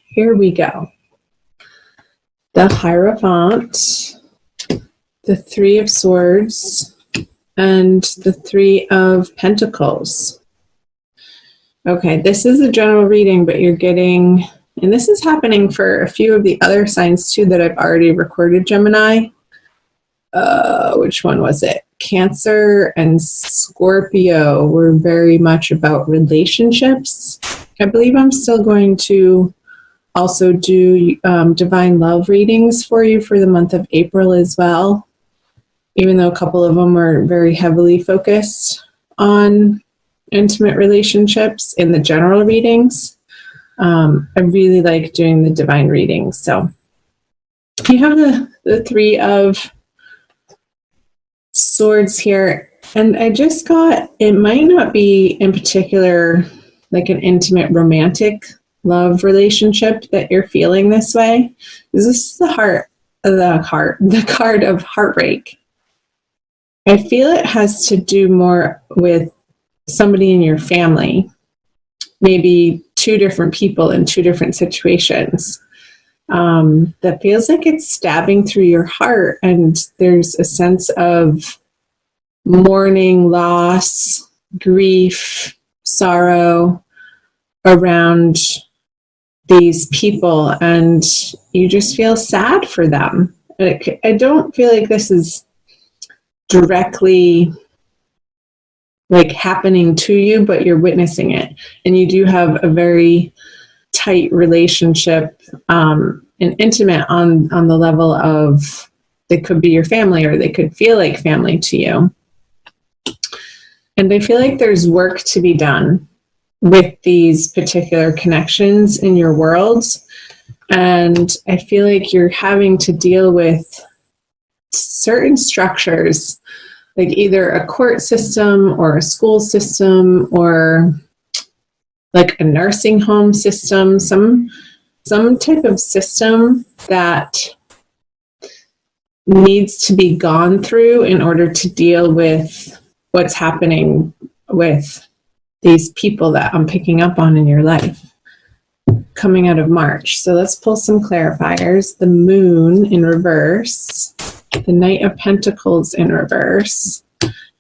Here we go. The Hierophant, the Three of Swords, and the Three of Pentacles. Okay, this is a general reading, but you're getting, and this is happening for a few of the other signs too that I've already recorded, Gemini. Which one was it? Cancer and Scorpio were very much about relationships. I believe I'm still going to also do divine love readings for you for the month of April as well, even though a couple of them are very heavily focused on intimate relationships in the general readings. I really like doing the divine readings. So you have the Three of Swords here, and I just got, it might not be in particular like an intimate romantic love relationship that you're feeling this way. This is the card of heartbreak. I feel it has to do more with somebody in your family, maybe two different people in two different situations. That feels like it's stabbing through your heart, and there's a sense of mourning, loss, grief, sorrow around these people, and you just feel sad for them. I don't feel like this is directly like happening to you, but you're witnessing it, and you do have a very tight relationship and intimate on the level of, they could be your family or they could feel like family to you. And I feel like there's work to be done with these particular connections in your worlds. And I feel like you're having to deal with certain structures, like either a court system or a school system or like a nursing home system, some type of system that needs to be gone through in order to deal with what's happening with these people that I'm picking up on in your life coming out of March. So let's pull some clarifiers. The Moon in reverse, the Knight of Pentacles in reverse,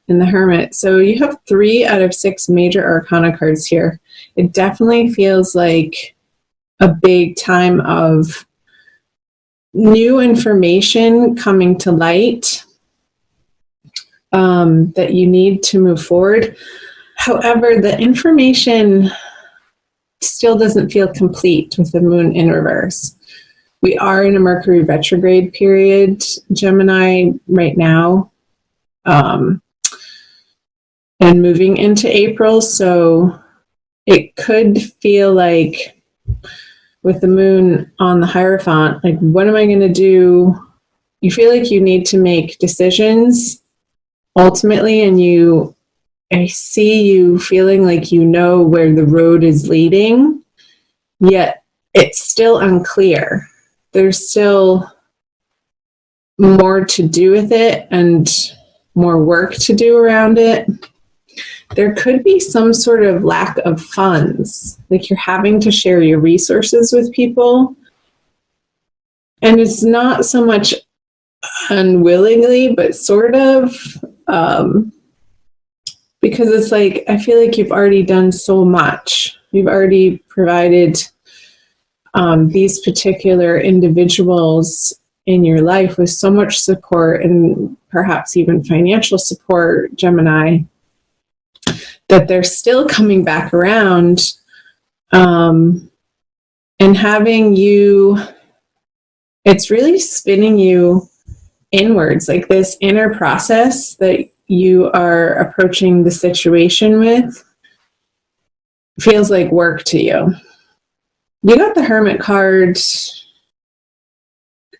and the Hermit. So you have 3 out of 6 major arcana cards here. It definitely feels like a big time of new information coming to light that you need to move forward. However, the information still doesn't feel complete with the Moon in reverse. We are in a Mercury retrograde period, Gemini, right now, and moving into April. So it could feel like with the Moon on the Hierophant, like, what am I going to do? You feel like you need to make decisions ultimately, and I see you feeling like you know where the road is leading, yet it's still unclear. There's still more to do with it and more work to do around it. There could be some sort of lack of funds, like you're having to share your resources with people. And it's not so much unwillingly, but sort of, because it's like, I feel like you've already done so much. You've already provided these particular individuals in your life with so much support, and perhaps even financial support, Gemini, that they're still coming back around and having you, it's really spinning you inwards, like this inner process that you are approaching the situation with feels like work to you. You got the Hermit card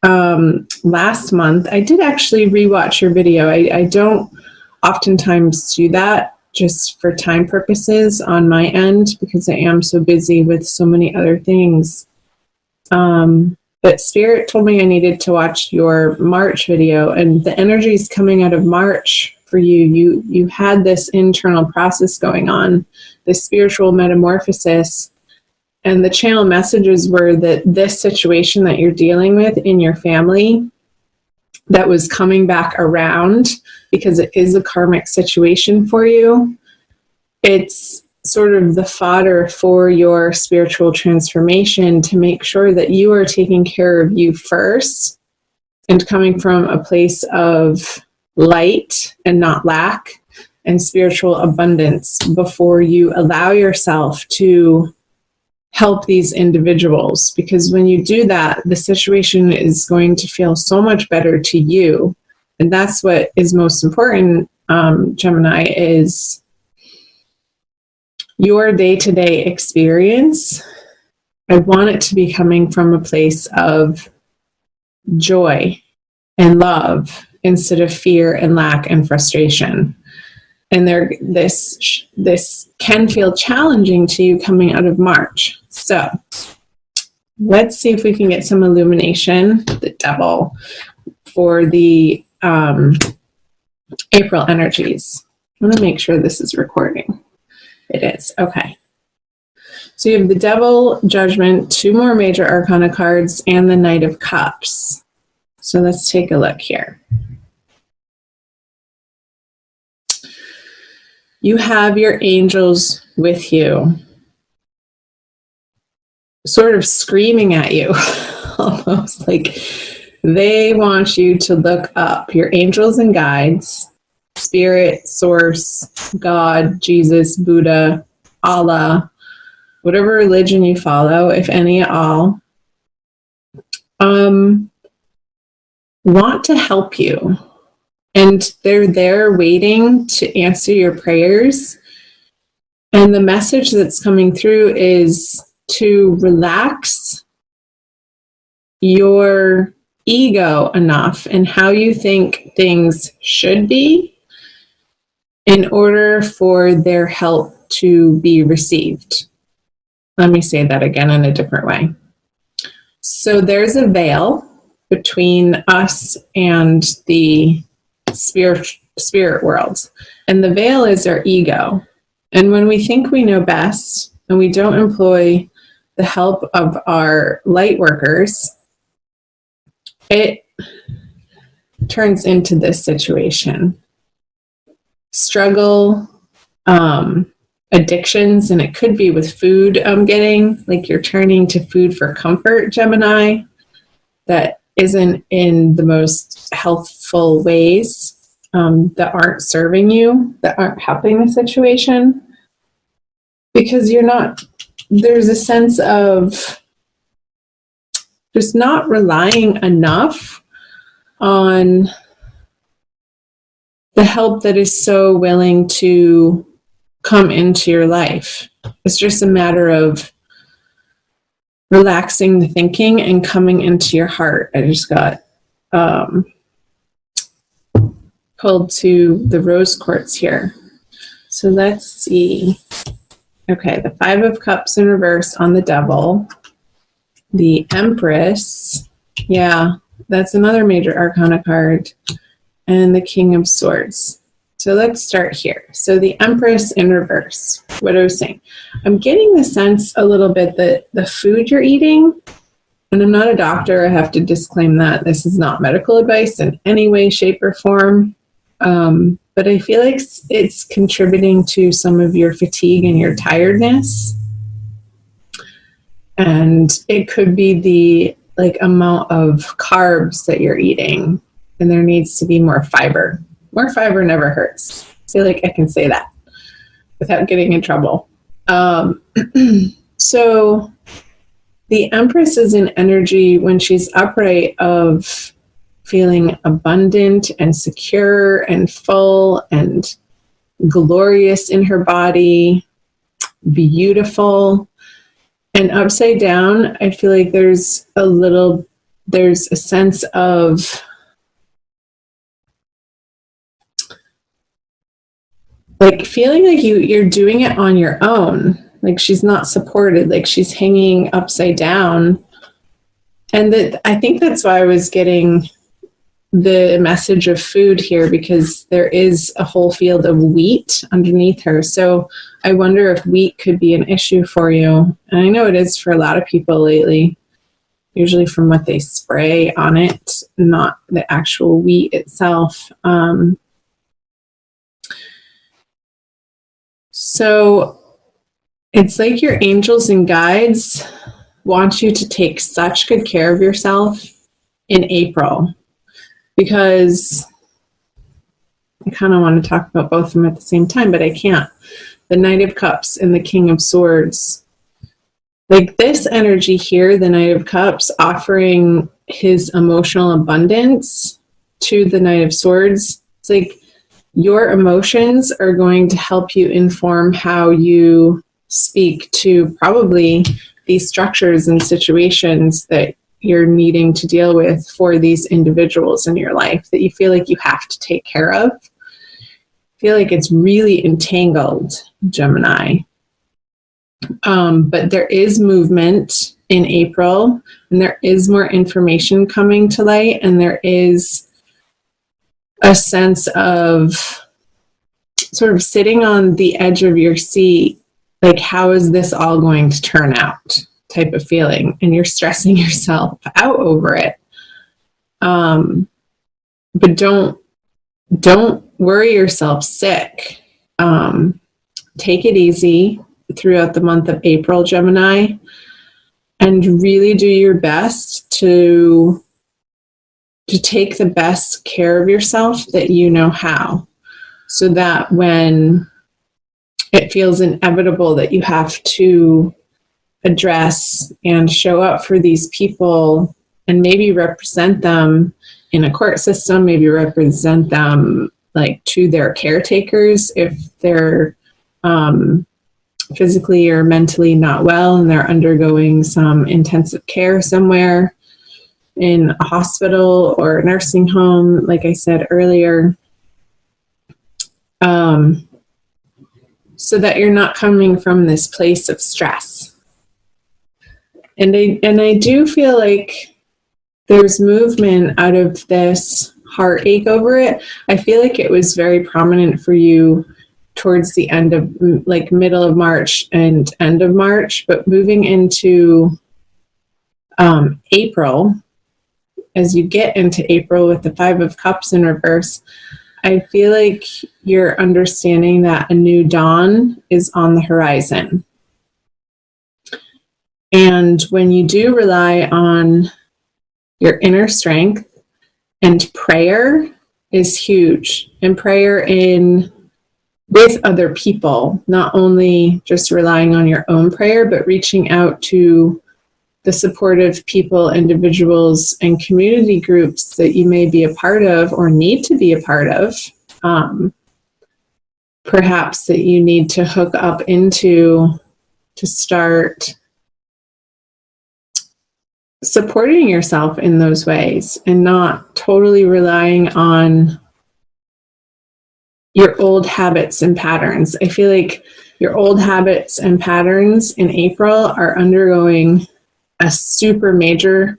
last month. I did actually rewatch your video. I don't oftentimes do that just for time purposes on my end because I am so busy with so many other things. But Spirit told me I needed to watch your March video, and the energies coming out of March for you, you had this internal process going on, this spiritual metamorphosis, And the channel messages were that this situation that you're dealing with in your family that was coming back around, because it is a karmic situation for you, it's sort of the fodder for your spiritual transformation to make sure that you are taking care of you first and coming from a place of light and not lack and spiritual abundance before you allow yourself to help these individuals. Because when you do that, the situation is going to feel so much better to you. And that's what is most important, Gemini, is your day-to-day experience. I want it to be coming from a place of joy and love instead of fear and lack and frustration. And this can feel challenging to you coming out of March. So let's see if we can get some illumination, the devil, for the April energies. I want to make sure this is recording. It is. Okay. So you have the Devil, Judgment, 2 more major arcana cards, and the Knight of Cups. So let's take a look here. You have your angels with you, sort of screaming at you, almost like they want you to look up. Your angels and guides, Spirit, Source, God, Jesus, Buddha, Allah, whatever religion you follow, if any at all, want to help you. And they're there waiting to answer your prayers. And the message that's coming through is to relax your ego enough in how you think things should be in order for their help to be received. Let me say that again in a different way. So there's a veil between us and the spirit world. And the veil is our ego. And when we think we know best and we don't employ the help of our light workers, it turns into this situation. Struggle, addictions, and it could be with food. I'm getting like you're turning to food for comfort, Gemini, that isn't in the most healthful ways, that aren't serving you, that aren't helping the situation, because you're not, there's a sense of just not relying enough on the help that is so willing to come into your life. It's just a matter of relaxing the thinking and coming into your heart. I just got pulled to the rose quartz here. So let's see. Okay, the 5 of Cups in reverse on the Devil. The Empress. Yeah, that's another major arcana card. And the King of Swords. So let's start here. So the Empress in reverse. What I was saying. I'm getting the sense a little bit that the food you're eating, and I'm not a doctor, I have to disclaim that. This is not medical advice in any way, shape, or form. But I feel like it's contributing to some of your fatigue and your tiredness. And it could be the amount of carbs that you're eating. And there needs to be more fiber. More fiber never hurts. I feel like I can say that without getting in trouble. So the Empress is an energy when she's upright of feeling abundant and secure and full and glorious in her body, beautiful. And upside down, I feel like there's a sense of like feeling like you're doing it on your own. Like she's not supported, like she's hanging upside down. And I think that's why I was getting the message of food here because there is a whole field of wheat underneath her. So I wonder if wheat could be an issue for you. And I know it is for a lot of people lately, usually from what they spray on it, not the actual wheat itself. So it's like your angels and guides want you to take such good care of yourself in April, because I kind of want to talk about both of them at the same time, but I can't. The Knight of Cups and the King of Swords. Like this energy here, the Knight of Cups, offering his emotional abundance to the Knight of Swords. It's like your emotions are going to help you inform how you speak to probably these structures and situations that you're needing to deal with for these individuals in your life that you feel like you have to take care of. I feel like it's really entangled, Gemini. But there is movement in April, and there is more information coming to light, and there is a sense of sort of sitting on the edge of your seat, like, how is this all going to turn out type of feeling, and you're stressing yourself out over it. But don't worry yourself sick. Take it easy throughout the month of April, Gemini, and really do your best to take the best care of yourself that you know how, so that when it feels inevitable that you have to address and show up for these people and maybe represent them in a court system, maybe represent them like to their caretakers if they're physically or mentally not well and they're undergoing some intensive care somewhere in a hospital or a nursing home, like I said earlier, so that you're not coming from this place of stress. And I do feel like there's movement out of this heartache over it. I feel like it was very prominent for you towards the end of, like, middle of March and end of March, but moving into April, as you get into April with the Five of Cups in reverse, I feel like you're understanding that a new dawn is on the horizon. And when you do rely on your inner strength, and prayer is huge, and prayer with other people, not only just relying on your own prayer, but reaching out to the supportive people, individuals, and community groups that you may be a part of or need to be a part of. Perhaps that you need to hook up into to start supporting yourself in those ways and not totally relying on your old habits and patterns. I feel like your old habits and patterns in April are undergoing a super major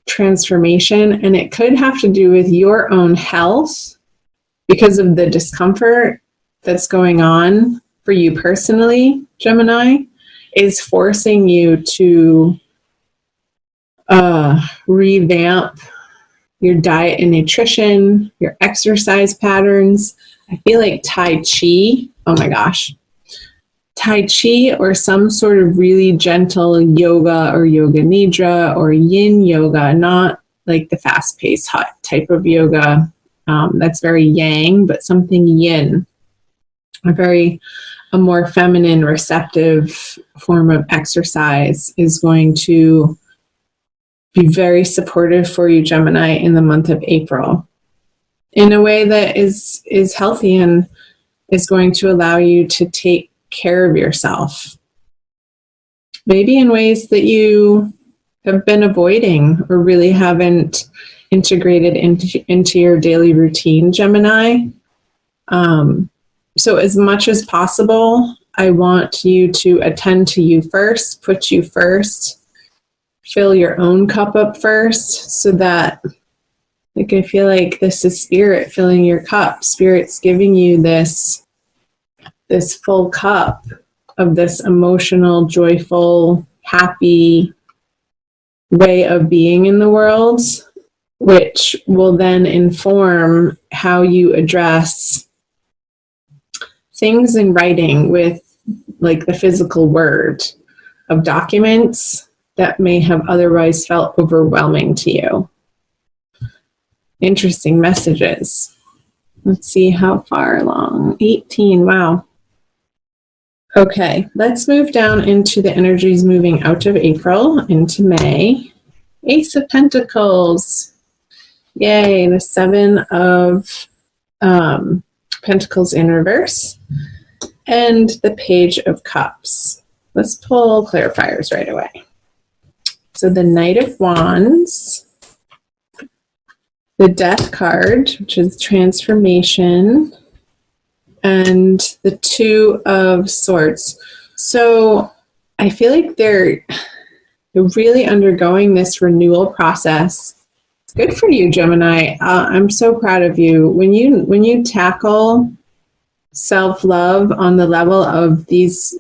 transformation, and it could have to do with your own health because of the discomfort that's going on for you personally. Gemini is forcing you to revamp your diet and nutrition, your exercise patterns. I feel like Tai Chi, oh my gosh, Tai Chi or some sort of really gentle yoga or yoga nidra or yin yoga, not like the fast-paced hot type of yoga that's very yang, but something yin, a more feminine, receptive form of exercise is going to be very supportive for you, Gemini, in the month of April, in a way that is healthy and is going to allow you to take care of yourself, maybe in ways that you have been avoiding or really haven't integrated into your daily routine, Gemini. So as much as possible, I want you to attend to you first, put you first, fill your own cup up first, so that Like, I feel like this is spirit filling your cup. Spirit's giving you this full cup of this emotional, joyful, happy way of being in the world, which will then inform how you address things in writing with like the physical word of documents that may have otherwise felt overwhelming to you. Interesting messages. Let's see how far along. 18, wow. Okay, let's move down into the energies moving out of April into May. Ace of Pentacles. Yay, the Seven of Pentacles in reverse. And the Page of Cups. Let's pull clarifiers right away. So the Knight of Wands, the Death card, which is transformation, and the Two of Swords. So I feel like they're really undergoing this renewal process. Good for you, Gemini. I'm so proud of you. When you tackle self-love on the level of these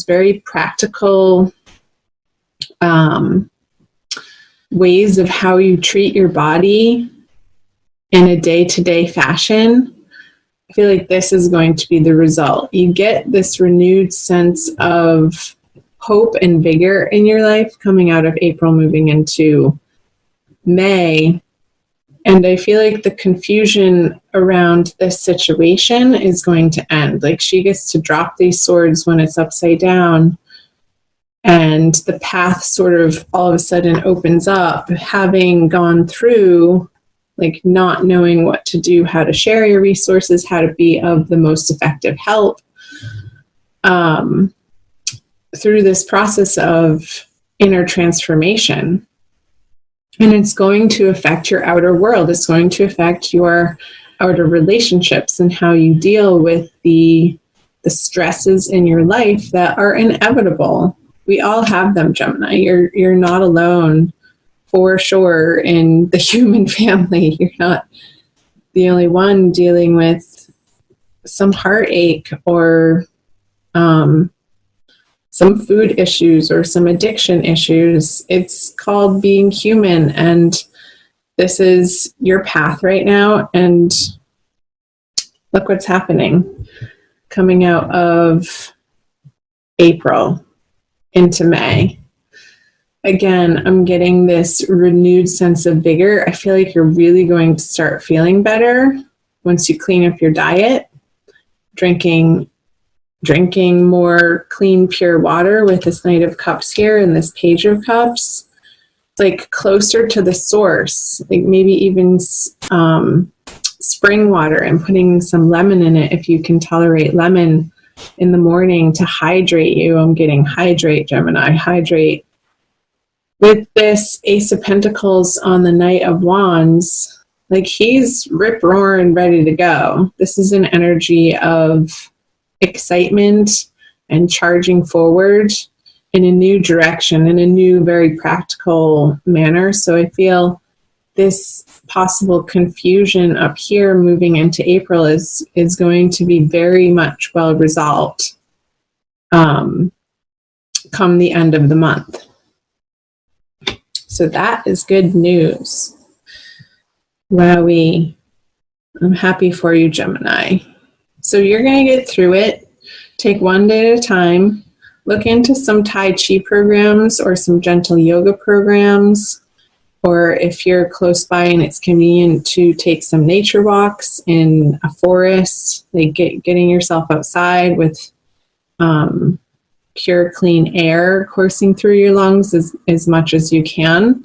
very practical ways of how you treat your body in a day-to-day fashion, I feel like this is going to be the result. You get this renewed sense of hope and vigor in your life coming out of April, moving into May. And I feel like the confusion around this situation is going to end. Like, she gets to drop these swords when it's upside down, and the path sort of all of a sudden opens up, having gone through like not knowing what to do, how to share your resources, how to be of the most effective help through this process of inner transformation. And it's going to affect your outer world. It's going to affect your outer relationships and how you deal with the stresses in your life that are inevitable. We all have them, Gemini. You're not alone, for sure, in the human family. You're not the only one dealing with some heartache or some food issues or some addiction issues. It's called being human, and this is your path right now. And look what's happening coming out of April into May. Again, I'm getting this renewed sense of vigor. I feel like you're really going to start feeling better once you clean up your diet, drinking more clean, pure water with this Knight of Cups here and this Page of Cups. It's like closer to the source, like maybe even spring water, and putting some lemon in it if you can tolerate lemon in the morning to hydrate you. I'm getting hydrate, Gemini, hydrate. With this Ace of Pentacles on the Knight of Wands, like he's rip-roaring ready to go. This is an energy of excitement and charging forward in a new direction, in a new, very practical manner. So I feel this possible confusion up here moving into April is going to be very much well resolved come the end of the month. So that is good news. Wowee. I'm happy for you, Gemini. So you're going to get through it. Take one day at a time. Look into some Tai Chi programs or some gentle yoga programs. Or if you're close by and it's convenient to take some nature walks in a forest, like getting yourself outside with pure, clean air coursing through your lungs as much as you can.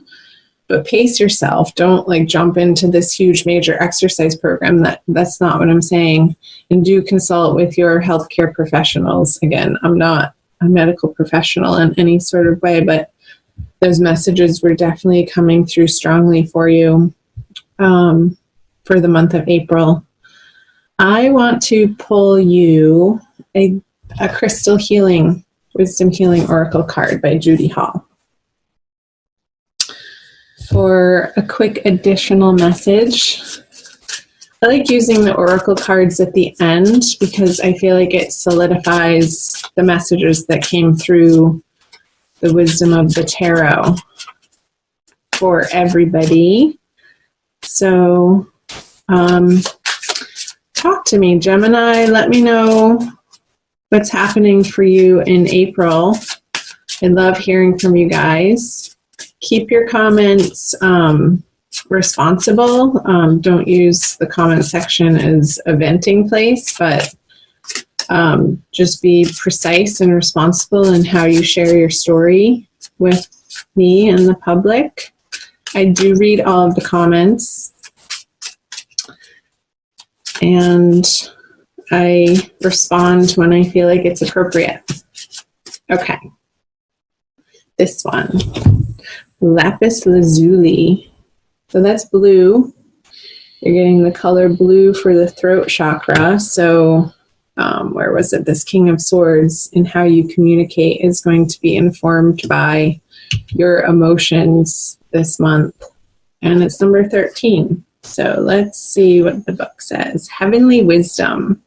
But pace yourself. Don't like jump into this huge major exercise program. That's not what I'm saying. And do consult with your healthcare professionals. Again, I'm not a medical professional in any sort of way, but those messages were definitely coming through strongly for you for the month of April. I want to pull you a crystal healing, wisdom healing oracle card by Judy Hall. for a quick additional message. I like using the oracle cards at the end because I feel like it solidifies the messages that came through the wisdom of the tarot for everybody. So, talk to me, Gemini. Let me know what's happening for you in April. I love hearing from you guys. Keep your comments responsible. Don't use the comment section as a venting place, but just be precise and responsible in how you share your story with me and the public. I do read all of the comments, and I respond when I feel like it's appropriate. Okay. This one, lapis lazuli. So that's blue. You're getting the color blue for the throat chakra. So where was it? This King of Swords and how you communicate is going to be informed by your emotions this month. And it's number 13. So let's see what the book says. Heavenly wisdom.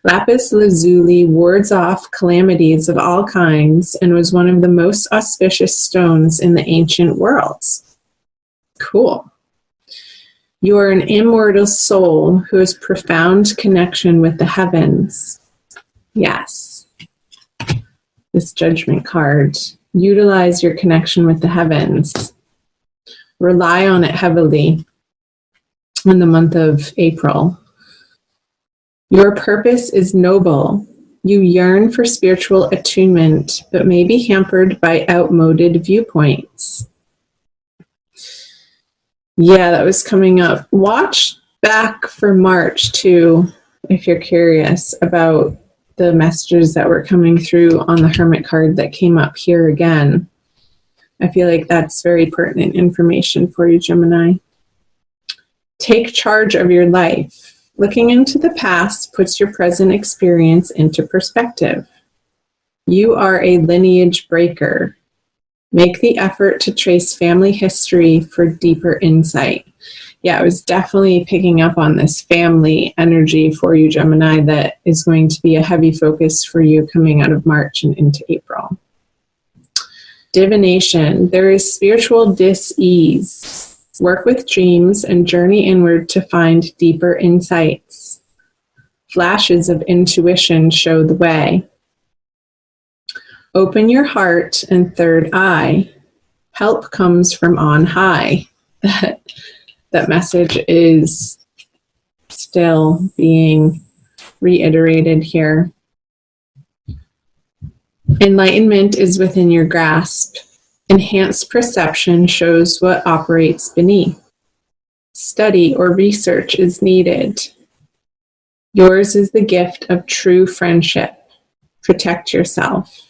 Lapis lazuli wards off calamities of all kinds and was one of the most auspicious stones in the ancient worlds. Cool. You are an immortal soul who has profound connection with the heavens. Yes. This judgment card. Utilize your connection with the heavens. Rely on it heavily in the month of April. Your purpose is noble. You yearn for spiritual attunement, but may be hampered by outmoded viewpoints. Yeah, that was coming up. Watch back for March too, if you're curious about the messages that were coming through on the Hermit card that came up here again. I feel like that's very pertinent information for you, Gemini. Take charge of your life. Looking into the past puts your present experience into perspective. You are a lineage breaker. Make the effort to trace family history for deeper insight. Yeah, I was definitely picking up on this family energy for you, Gemini, that is going to be a heavy focus for you coming out of March and into April. Divination. There is spiritual dis-ease. Work with dreams and journey inward to find deeper insights. Flashes of intuition show the way. Open your heart and third eye. Help comes from on high. That message is still being reiterated here. Enlightenment is within your grasp. Enhanced perception shows what operates beneath. Study or research is needed. Yours is the gift of true friendship. Protect yourself.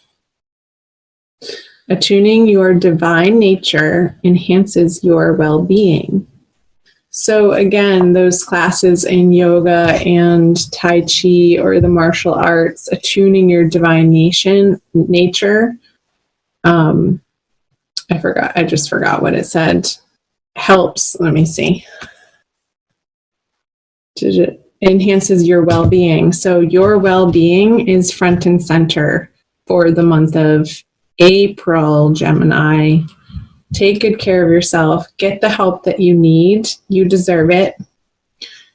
Attuning your divine nature enhances your well-being. So again, those classes in yoga and Tai Chi or the martial arts, attuning your divine nature, I just forgot what it said. Helps, let me see. It enhances your well-being. So your well-being is front and center for the month of April, Gemini. Take good care of yourself. Get the help that you need. You deserve it.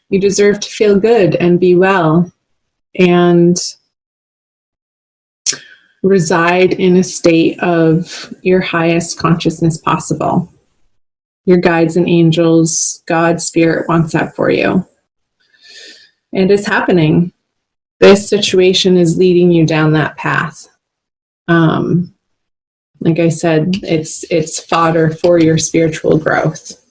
You deserve to feel good and be well. And reside in a state of your highest consciousness possible. Your guides and angels, God, Spirit wants that for you. And it's happening. This situation is leading you down that path. Like I said, it's fodder for your spiritual growth.